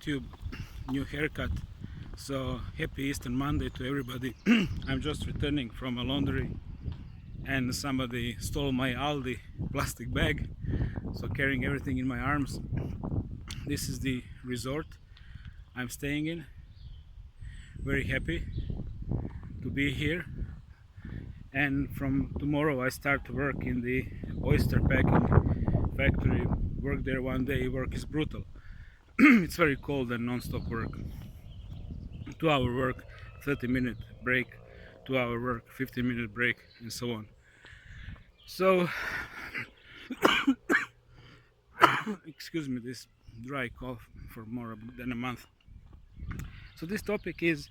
YouTube, new haircut. So happy Easter Monday to everybody. I'm just returning from a laundry and somebody stole my Aldi plastic bag, so carrying everything in my arms. This is the resort I'm staying in. Very happy to be here, and from tomorrow I start to work in the oyster packing factory. Work there one day. Work is brutal. It's very cold and non-stop work. 2-hour work, 30-minute break, 2-hour work, 15-minute break, and so on. So excuse me, this dry cough for more than a month. So this topic is,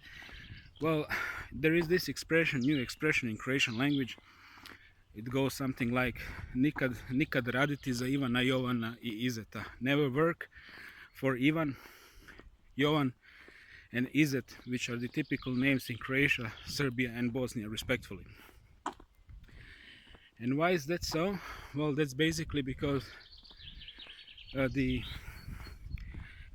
well, there is this expression, new expression in Croatian language. It goes something like Nikada raditi za Ivana, Jovana I Izeta. Never work for Ivan, Jovan and Izet, which are the typical names in Croatia, Serbia and Bosnia respectively. And why is that so? Well, that's basically because the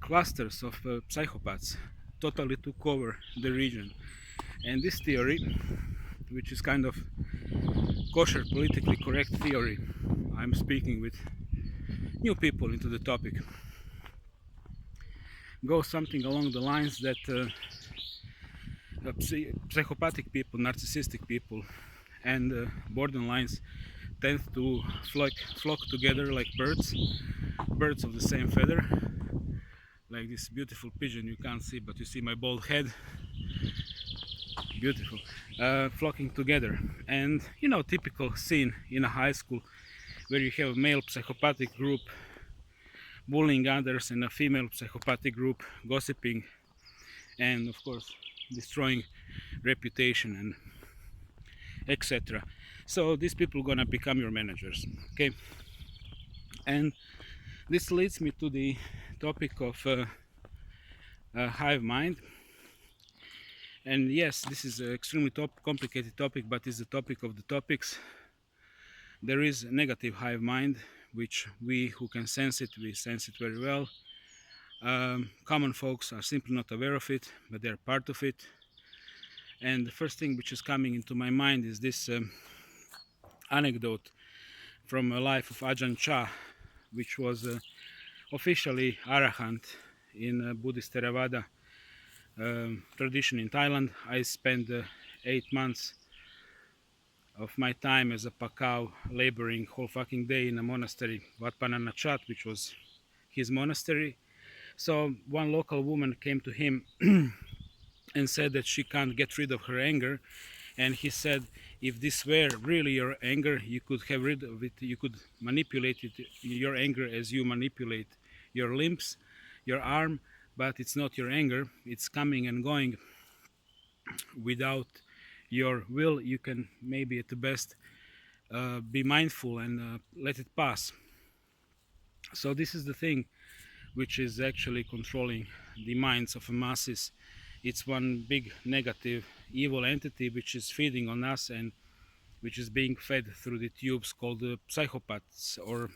clusters of psychopaths totally took over the region. And this theory, which is kind of kosher, politically correct theory, I'm speaking with new people into the topic, goes something along the lines that psychopathic people, narcissistic people, and borderlines tend to flock together like birds of the same feather, like this beautiful pigeon you can't see, but you see my bald head. Beautiful. Flocking together. And you know, typical scene in a high school where you have a male psychopathic group bullying others and a female psychopathic group gossiping and of course destroying reputation and etc. So these people gonna become your managers, okay? And this leads me to the topic of hive mind. And yes, this is an extremely complicated topic, but it's the topic of the topics. There is a negative hive mind, which we who can sense it, we sense it very well. Common folks are simply not aware of it, but they're part of it. And the first thing which is coming into my mind is this anecdote from a life of Ajahn Chah, which was officially arahant in Buddhist Theravada tradition in Thailand. I spent 8 months of my time as a pakao laboring whole fucking day in a monastery, Wat Panana Chat, which was his monastery. So one local woman came to him and said that she can't get rid of her anger, and he said, if this were really your anger, you could have rid of it, you could manipulate it, your anger, as you manipulate your limbs, your arm, but it's not your anger, it's coming and going without your will. You can maybe at the best be mindful and let it pass. So this is the thing which is actually controlling the minds of the masses. It's one big negative evil entity which is feeding on us and which is being fed through the tubes called the psychopaths or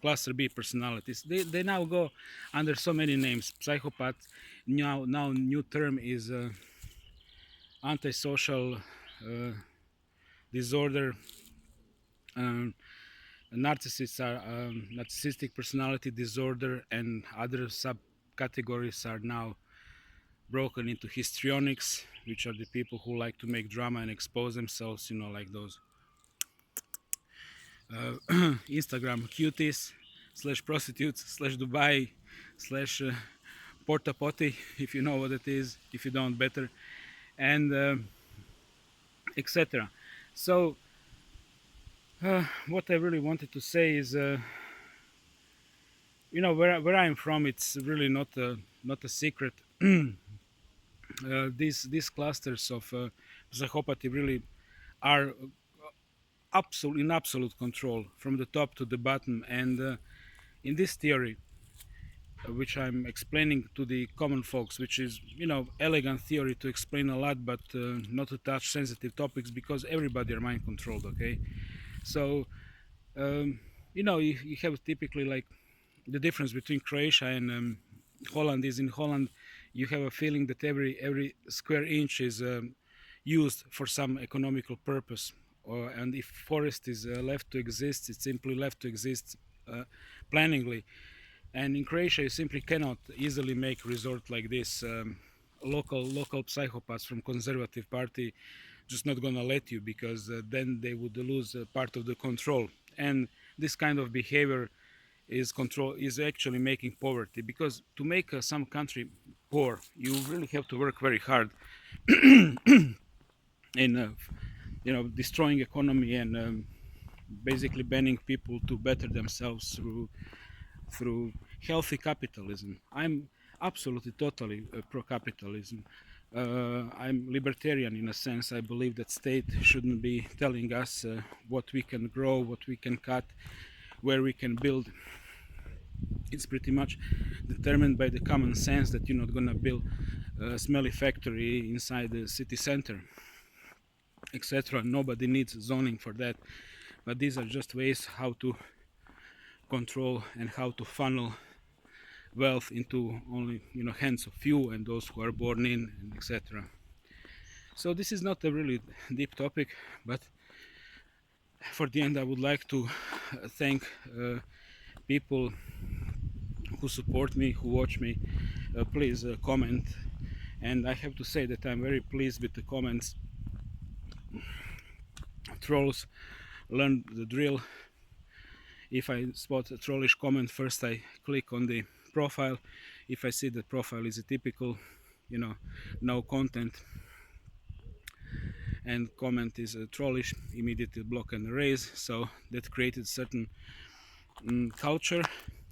cluster B personalities. They now go under so many names. Psychopath, now new term is antisocial disorder. Narcissists are narcissistic personality disorder, and other subcategories are now broken into histrionics, which are the people who like to make drama and expose themselves, you know, like those Instagram cuties / prostitutes / Dubai / porta potty, if you know what it is, if you don't, better, and etc. So what I really wanted to say is, you know, where I'm from, it's really not a secret. These clusters of psychopathy really are in absolute control from the top to the bottom. And in this theory, which I'm explaining to the common folks, which is, you know, elegant theory to explain a lot, but not to touch sensitive topics because everybody are mind controlled, okay? So you know, you have typically like the difference between Croatia and Holland is in Holland, you have a feeling that every square inch is used for some economical purpose. And if forest is left to exist, it's simply left to exist planningly. And in Croatia, you simply cannot easily make resort like this. Local psychopaths from conservative party just not gonna let you, because then they would lose part of the control. And this kind of behavior is actually making poverty, because to make some country poor, you really have to work very hard in destroying economy and basically banning people to better themselves through healthy capitalism. I'm absolutely totally pro capitalism. I'm libertarian in a sense. I believe that state shouldn't be telling us what we can grow, what we can cut, where we can build. It's pretty much determined by the common sense that you're not gonna build a smelly factory inside the city center, etc. Nobody needs zoning for that, but these are just ways how to control and how to funnel wealth into only hands of few and those who are born in, and etc. So this is not a really deep topic, but for the end I would like to thank people who support me, who watch me. Please comment, and I have to say that I'm very pleased with the comments. Trolls learn the drill. If I spot a trollish comment, first I click on the profile. If I see the profile is a typical, no content, and comment is a trollish, immediately block and erase. So that created certain culture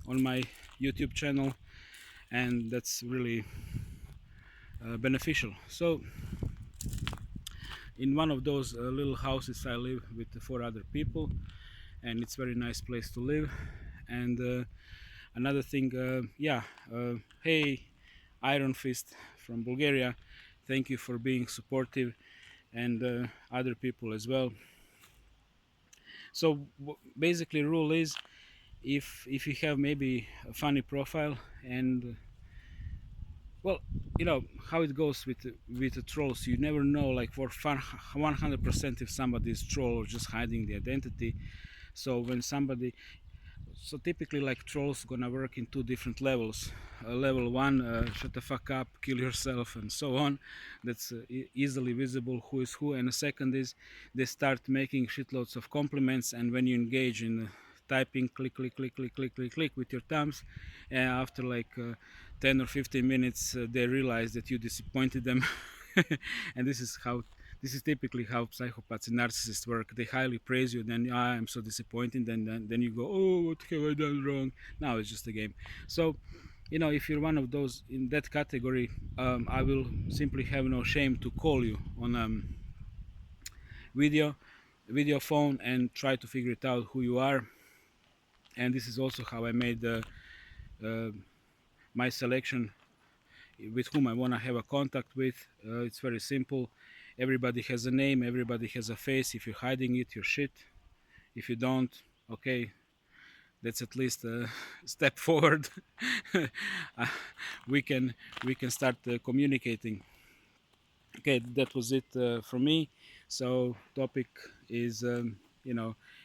on my YouTube channel, and that's really beneficial. So in one of those little houses I live with 4 other people, and it's a very nice place to live. And another thing, hey, Iron Fist from Bulgaria, thank you for being supportive, and other people as well. So basically rule is, if you have maybe a funny profile, and well, how it goes with the trolls, you never know, like, for 100% if somebody is troll or just hiding the identity. So when somebody, so typically, like, trolls gonna work in 2 different levels. Level 1, shut the fuck up, kill yourself, and so on. That's easily visible who is who. And the second is, they start making shitloads of compliments, and when you engage in typing, click click click click click click click with your thumbs, and after like 10 or 15 minutes they realize that you disappointed them. And this is typically how psychopaths and narcissists work. They highly praise you, then I'm so disappointed, then you go, oh, what have I done wrong? Now it's just a game. So if you're one of those in that category, I will simply have no shame to call you on video phone and try to figure it out who you are. And this is also how I made my selection with whom I want to have a contact with. It's very simple. Everybody has a name, everybody has a face. If you're hiding it, you're shit. If you don't, okay, that's at least a step forward. we can start communicating. Okay, that was it from me. So topic is,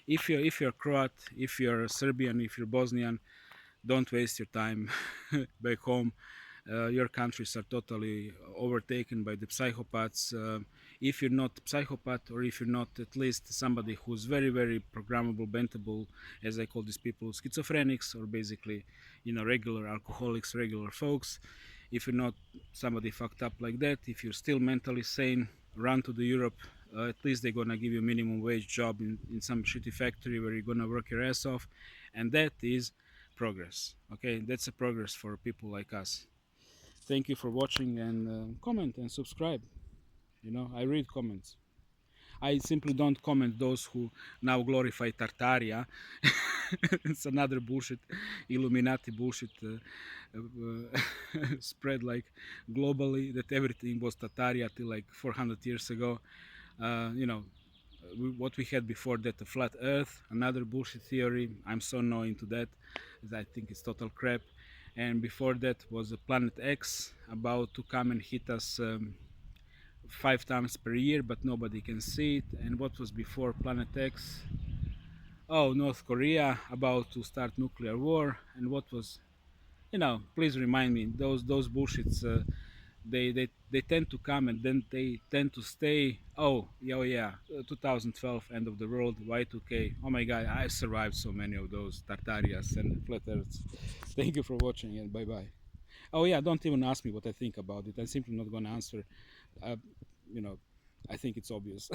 if you're Croat, if you're Serbian, if you're Bosnian, don't waste your time back home. Your countries are totally overtaken by the psychopaths. If you're not psychopath, or if you're not at least somebody who's very, very programmable, bendable, as I call these people, schizophrenics, or basically, regular alcoholics, regular folks. If you're not somebody fucked up like that, if you're still mentally sane, run to the Europe. At least they're gonna give you a minimum wage job in some shitty factory where you're gonna work your ass off, and that is progress. Okay, that's a progress for people like us. Thank you for watching, and comment and subscribe. I read comments. I simply don't comment those who now glorify Tartaria. It's another bullshit, Illuminati bullshit spread like globally, that everything was Tartaria till like 400 years ago. What we had before that, a flat earth, another bullshit theory. I'm so no into that. I think it's total crap. and before that was Planet X, about to come and hit us 5 times per year, but nobody can see it. And what was before Planet X? Oh, North Korea about to start nuclear war. And what was, please remind me, those bullshits. They tend to come and then they tend to stay. Oh yeah, 2012, end of the world, Y2K. Oh my God, I survived so many of those Tartarias and flat earths. Thank you for watching and bye bye. Oh yeah, don't even ask me what I think about it. I'm simply not going to answer. Uh, you know, I think it's obvious.